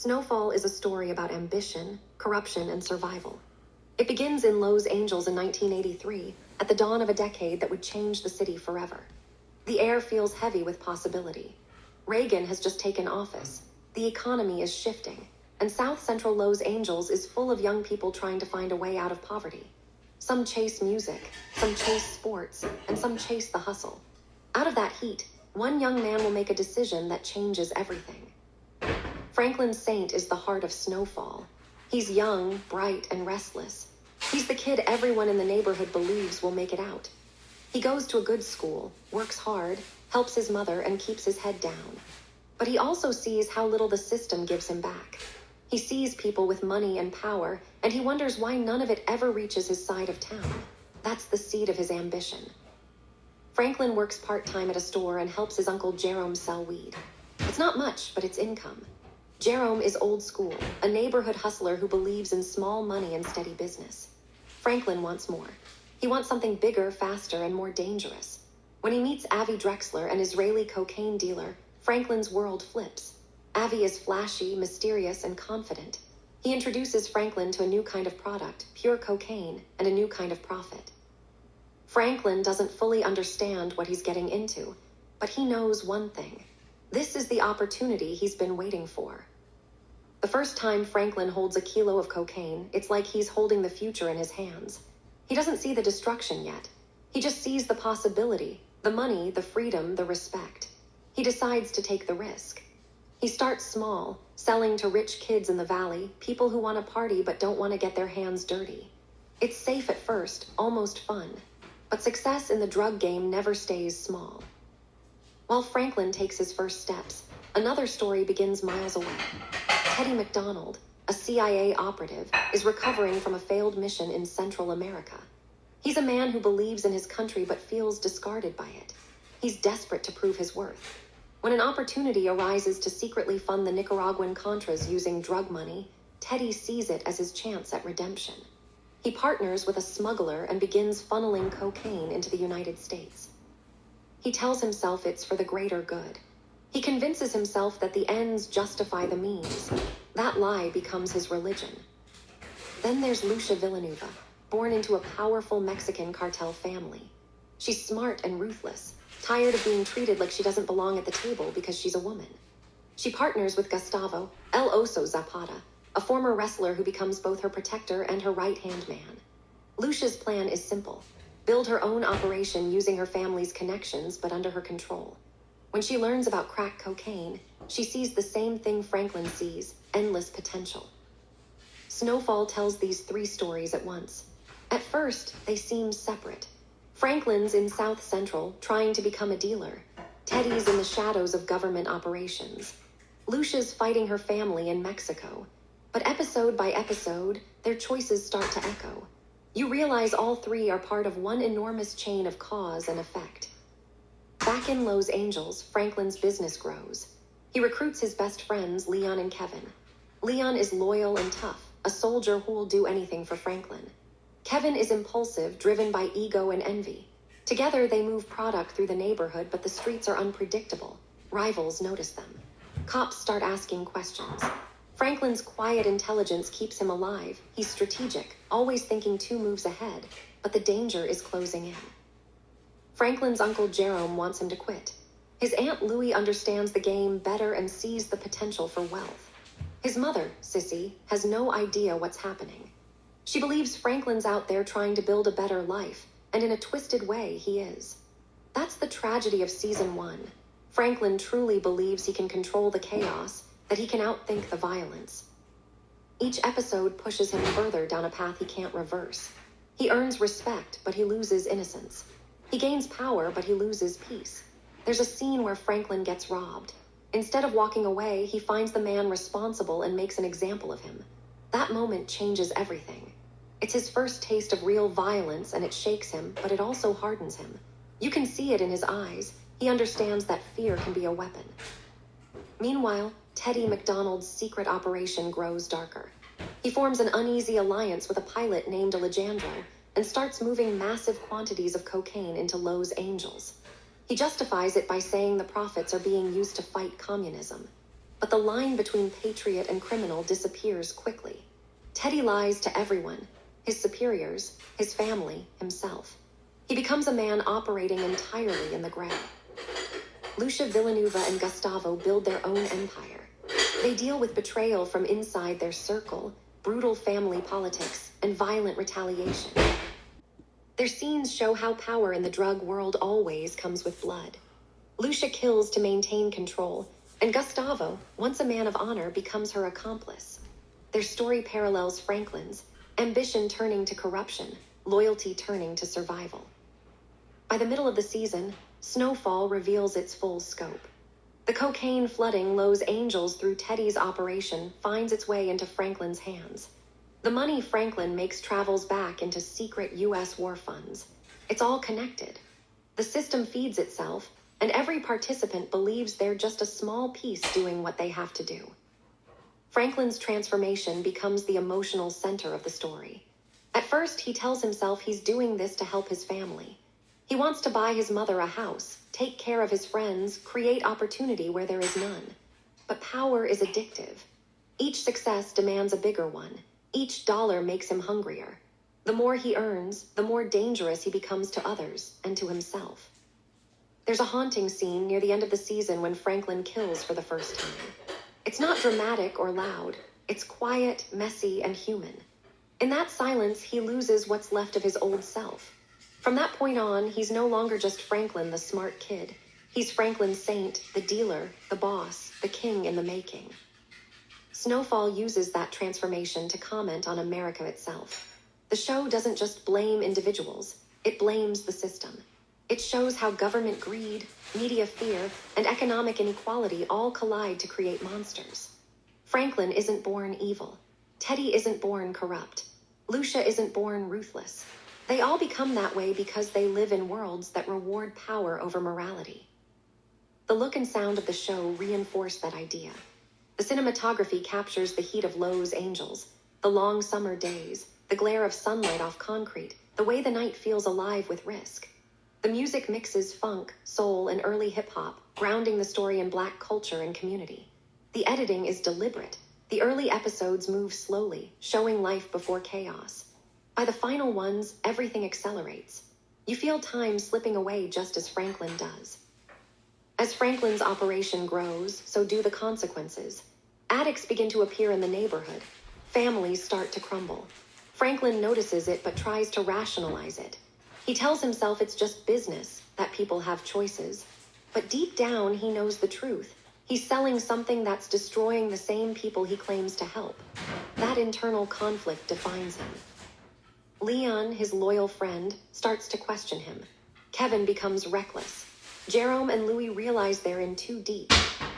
Snowfall is a story about ambition, corruption, and survival. It begins in Los Angeles in 1983, at the dawn of a decade that would change the city forever. The air feels heavy with possibility. Reagan has just taken office. The economy is shifting, and South Central Los Angeles is full of young people trying to find a way out of poverty. Some chase music, some chase sports, and some chase the hustle. Out of that heat, one young man will make a decision that changes everything. Franklin Saint is the heart of Snowfall. He's young, bright, and restless. He's the kid everyone in the neighborhood believes will make it out. He goes to a good school, works hard, helps his mother, and keeps his head down. But he also sees how little the system gives him back. He sees people with money and power, and he wonders why none of it ever reaches his side of town. That's the seed of his ambition. Franklin works part-time at a store and helps his uncle Jerome sell weed. It's not much, but it's income. Jerome is old school, a neighborhood hustler who believes in small money and steady business. Franklin wants more. He wants something bigger, faster, and more dangerous. When he meets Avi Drexler, an Israeli cocaine dealer, Franklin's world flips. Avi is flashy, mysterious, and confident. He introduces Franklin to a new kind of product, pure cocaine, and a new kind of profit. Franklin doesn't fully understand what he's getting into, but he knows one thing. This is the opportunity he's been waiting for. The first time Franklin holds a kilo of cocaine, it's like he's holding the future in his hands. He doesn't see the destruction yet. He just sees the possibility, the money, the freedom, the respect. He decides to take the risk. He starts small, selling to rich kids in the valley, people who want to party but don't want to get their hands dirty. It's safe at first, almost fun. But success in the drug game never stays small. While Franklin takes his first steps, another story begins miles away. Teddy McDonald, a CIA operative, is recovering from a failed mission in Central America. He's a man who believes in his country but feels discarded by it. He's desperate to prove his worth. When an opportunity arises to secretly fund the Nicaraguan Contras using drug money, Teddy sees it as his chance at redemption. He partners with a smuggler and begins funneling cocaine into the United States. He tells himself it's for the greater good. He convinces himself that the ends justify the means. That lie becomes his religion. Then there's Lucia Villanueva, born into a powerful Mexican cartel family. She's smart and ruthless, tired of being treated like she doesn't belong at the table because she's a woman. She partners with Gustavo, El Oso Zapata, a former wrestler who becomes both her protector and her right-hand man. Lucia's plan is simple. Build her own operation using her family's connections but under her control. When she learns about crack cocaine, she sees the same thing Franklin sees, endless potential. Snowfall tells these three stories at once. At first, they seem separate. Franklin's in South Central, trying to become a dealer. Teddy's in the shadows of government operations. Lucia's fighting her family in Mexico. But episode by episode, their choices start to echo. You realize all three are part of one enormous chain of cause and effect. Back in Los Angeles, Franklin's business grows. He recruits his best friends, Leon and Kevin. Leon is loyal and tough, a soldier who will do anything for Franklin. Kevin is impulsive, driven by ego and envy. Together, they move product through the neighborhood, but the streets are unpredictable. Rivals notice them. Cops start asking questions. Franklin's quiet intelligence keeps him alive. He's strategic, always thinking 2 moves ahead, but the danger is closing in. Franklin's uncle Jerome wants him to quit. His Aunt Louie understands the game better and sees the potential for wealth. His mother, Sissy, has no idea what's happening. She believes Franklin's out there trying to build a better life, and in a twisted way, he is. That's the tragedy of Season 1. Franklin truly believes he can control the chaos, that he can outthink the violence. Each episode pushes him further down a path he can't reverse. He earns respect, but he loses innocence. He gains power, but he loses peace. There's a scene where Franklin gets robbed. Instead of walking away, he finds the man responsible and makes an example of him. That moment changes everything. It's his first taste of real violence, and it shakes him, but it also hardens him. You can see it in his eyes. He understands that fear can be a weapon. Meanwhile, Teddy McDonald's secret operation grows darker. He forms an uneasy alliance with a pilot named Alejandro and starts moving massive quantities of cocaine into Los Angeles. He justifies it by saying the profits are being used to fight communism. but the line between patriot and criminal disappears quickly. Teddy lies to everyone, his superiors, his family, himself. He becomes a man operating entirely in the gray. Lucia Villanueva and Gustavo build their own empire. They deal with betrayal from inside their circle, brutal family politics, and violent retaliation. Their scenes show how power in the drug world always comes with blood. Lucia kills to maintain control, and Gustavo, once a man of honor, becomes her accomplice. Their story parallels Franklin's, ambition turning to corruption, loyalty turning to survival. By the middle of the season, Snowfall reveals its full scope. The cocaine flooding Los Angeles through Teddy's operation finds its way into Franklin's hands. The money Franklin makes travels back into secret U.S. war funds. It's all connected. The system feeds itself, and every participant believes they're just a small piece doing what they have to do. Franklin's transformation becomes the emotional center of the story. At first, he tells himself he's doing this to help his family. He wants to buy his mother a house, take care of his friends, create opportunity where there is none. But power is addictive. Each success demands a bigger one. Each dollar makes him hungrier. The more he earns, the more dangerous he becomes to others and to himself. There's a haunting scene near the end of the season when Franklin kills for the first time. It's not dramatic or loud. It's quiet, messy, and human. In that silence, he loses what's left of his old self. From that point on, he's no longer just Franklin, the smart kid. He's Franklin Saint, the dealer, the boss, the king in the making. Snowfall uses that transformation to comment on America itself. The show doesn't just blame individuals, it blames the system. It shows how government greed, media fear, and economic inequality all collide to create monsters. Franklin isn't born evil. Teddy isn't born corrupt. Lucia isn't born ruthless. They all become that way because they live in worlds that reward power over morality. The look and sound of the show reinforce that idea. The cinematography captures the heat of Los Angeles, the long summer days, the glare of sunlight off concrete, the way the night feels alive with risk. The music mixes funk, soul, and early hip-hop, grounding the story in Black culture and community. The editing is deliberate. The early episodes move slowly, showing life before chaos. By the final ones, everything accelerates. You feel time slipping away just as Franklin does. As Franklin's operation grows, so do the consequences. Addicts begin to appear in the neighborhood. Families start to crumble. Franklin notices it but tries to rationalize it. He tells himself it's just business, that people have choices. But deep down, he knows the truth. He's selling something that's destroying the same people he claims to help. That internal conflict defines him. Leon, his loyal friend, starts to question him. Kevin becomes reckless. Jerome and Louis realize they're in too deep.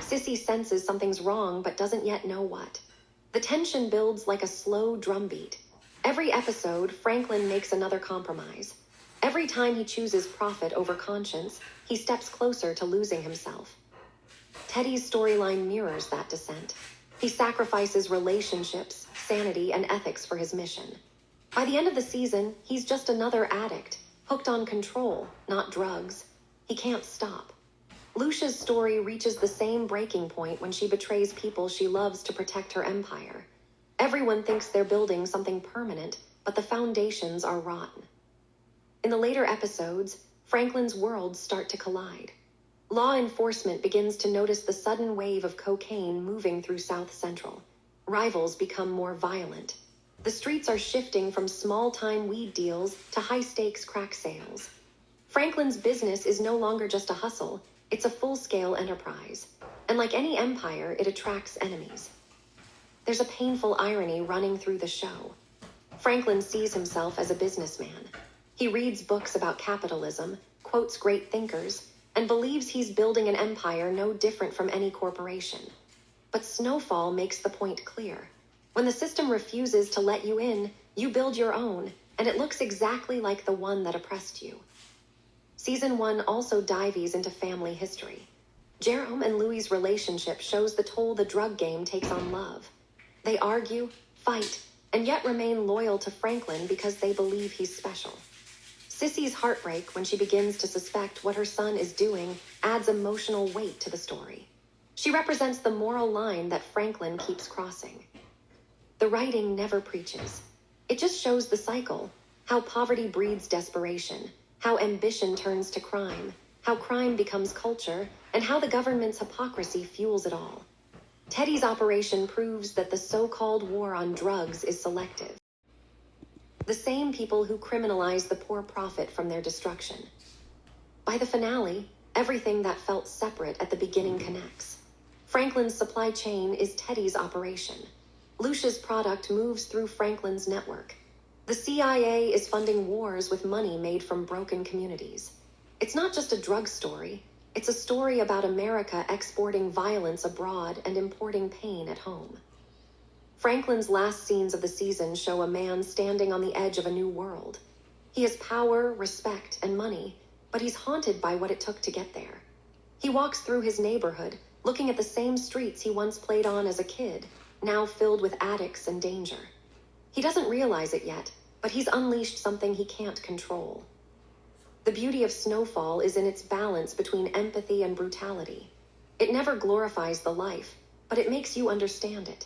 Sissy senses something's wrong but doesn't yet know what. The tension builds like a slow drumbeat. Every episode, Franklin makes another compromise. Every time he chooses profit over conscience, he steps closer to losing himself. Teddy's storyline mirrors that descent. He sacrifices relationships, sanity, and ethics for his mission. By the end of the season, he's just another addict, hooked on control, not drugs. He can't stop. Lucia's story reaches the same breaking point when she betrays people she loves to protect her empire. Everyone thinks they're building something permanent, but the foundations are rotten. In the later episodes, Franklin's worlds start to collide. Law enforcement begins to notice the sudden wave of cocaine moving through South Central. Rivals become more violent. The streets are shifting from small-time weed deals to high-stakes crack sales. Franklin's business is no longer just a hustle, it's a full-scale enterprise. And like any empire, it attracts enemies. There's a painful irony running through the show. Franklin sees himself as a businessman. He reads books about capitalism, quotes great thinkers, and believes he's building an empire no different from any corporation. But Snowfall makes the point clear. When the system refuses to let you in, you build your own, and it looks exactly like the one that oppressed you. Season 1 also dives into family history. Jerome and Louis' relationship shows the toll the drug game takes on love. They argue, fight, and yet remain loyal to Franklin because they believe he's special. Sissy's heartbreak when she begins to suspect what her son is doing adds emotional weight to the story. She represents the moral line that Franklin keeps crossing. The writing never preaches. It just shows the cycle, how poverty breeds desperation, how ambition turns to crime, how crime becomes culture, and how the government's hypocrisy fuels it all. Teddy's operation proves that the so-called war on drugs is selective. The same people who criminalize the poor profit from their destruction. By the finale, everything that felt separate at the beginning connects. Franklin's supply chain is Teddy's operation. Lucia's product moves through Franklin's network. The CIA is funding wars with money made from broken communities. It's not just a drug story. It's a story about America exporting violence abroad and importing pain at home. Franklin's last scenes of the season show a man standing on the edge of a new world. He has power, respect, and money, but he's haunted by what it took to get there. He walks through his neighborhood, looking at the same streets he once played on as a kid, now filled with addicts and danger. He doesn't realize it yet, but he's unleashed something he can't control. The beauty of Snowfall is in its balance between empathy and brutality. It never glorifies the life, but it makes you understand it.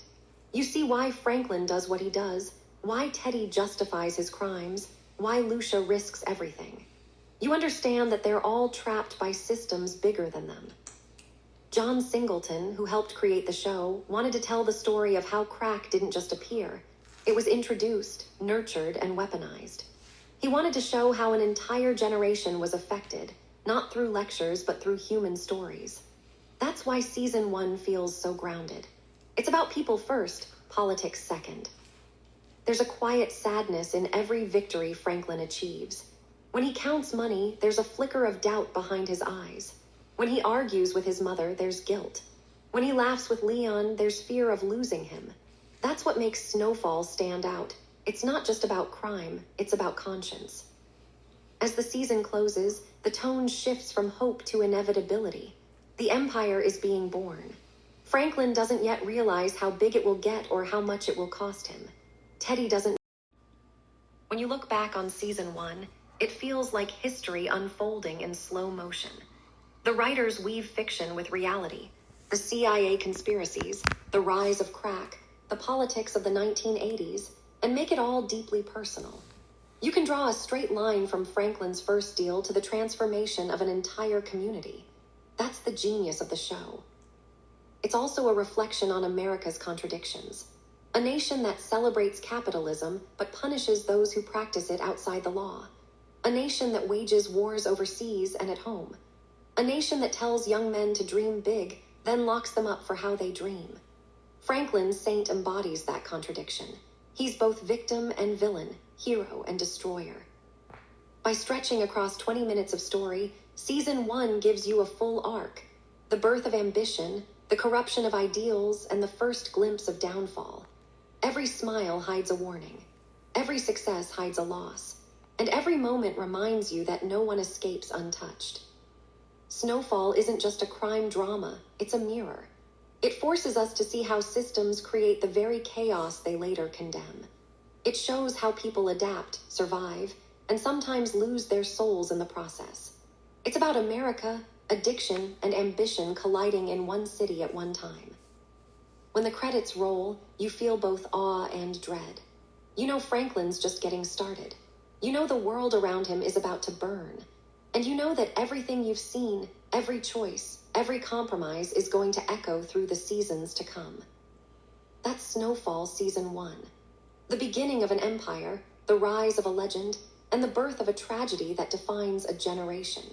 You see why Franklin does what he does, why Teddy justifies his crimes, why Lucia risks everything. You understand that they're all trapped by systems bigger than them. John Singleton, who helped create the show, wanted to tell the story of how crack didn't just appear. It was introduced, nurtured, and weaponized. He wanted to show how an entire generation was affected, not through lectures, but through human stories. That's why season 1 feels so grounded. It's about people first, politics second. There's a quiet sadness in every victory Franklin achieves. When he counts money, there's a flicker of doubt behind his eyes. When he argues with his mother, there's guilt. When he laughs with Leon, there's fear of losing him. That's what makes Snowfall stand out. It's not just about crime, it's about conscience. As the season closes, the tone shifts from hope to inevitability. The Empire is being born. Franklin doesn't yet realize how big it will get or how much it will cost him. Teddy doesn't. When you look back on season 1, it feels like history unfolding in slow motion. The writers weave fiction with reality. The CIA conspiracies, the rise of crack, the politics of the 1980s, and make it all deeply personal. You can draw a straight line from Franklin's first deal to the transformation of an entire community. That's the genius of the show. It's also a reflection on America's contradictions. A nation that celebrates capitalism but punishes those who practice it outside the law. A nation that wages wars overseas and at home. A nation that tells young men to dream big, then locks them up for how they dream. Franklin's Saint embodies that contradiction. He's both victim and villain, hero and destroyer. By stretching across 20 minutes of story, season 1 gives you a full arc. The birth of ambition, the corruption of ideals, and the first glimpse of downfall. Every smile hides a warning. Every success hides a loss. And every moment reminds you that no one escapes untouched. Snowfall isn't just a crime drama, it's a mirror. It forces us to see how systems create the very chaos they later condemn. It shows how people adapt, survive, and sometimes lose their souls in the process. It's about America, addiction, and ambition colliding in one city at one time. When the credits roll, you feel both awe and dread. You know Franklin's just getting started. You know the world around him is about to burn. And you know that everything you've seen, every choice, every compromise is going to echo through the seasons to come. That's Snowfall Season 1. The beginning of an empire, the rise of a legend, and the birth of a tragedy that defines a generation.